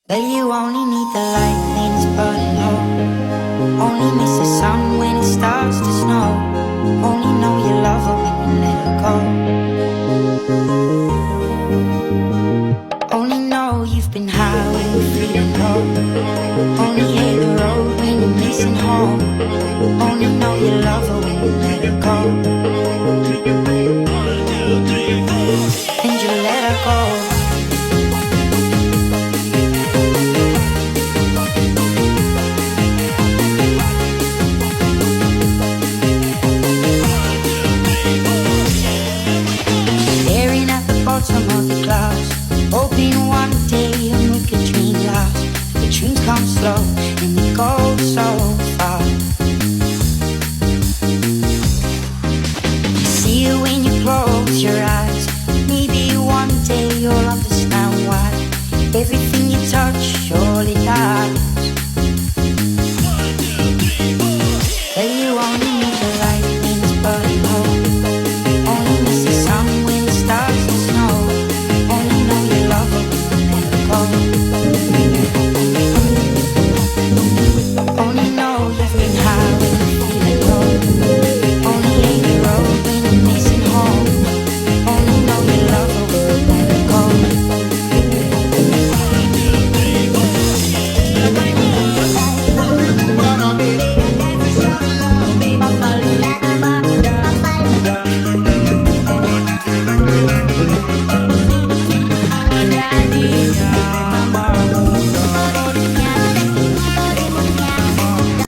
Well, you only need the light when it's burning low. Only miss the sun when it starts to snow. Only know you love her when you let her go. Only know you've been high when you're feeling low. Only hate the road when you're missing home. Only know you love her when you let her go. And you let her go. Bottom of the clouds, hoping one day you'll make a dream last. The dreams come slow and they go so far. You see it when you close your eyes. Maybe one day you'll understand why everything you touch surely dies.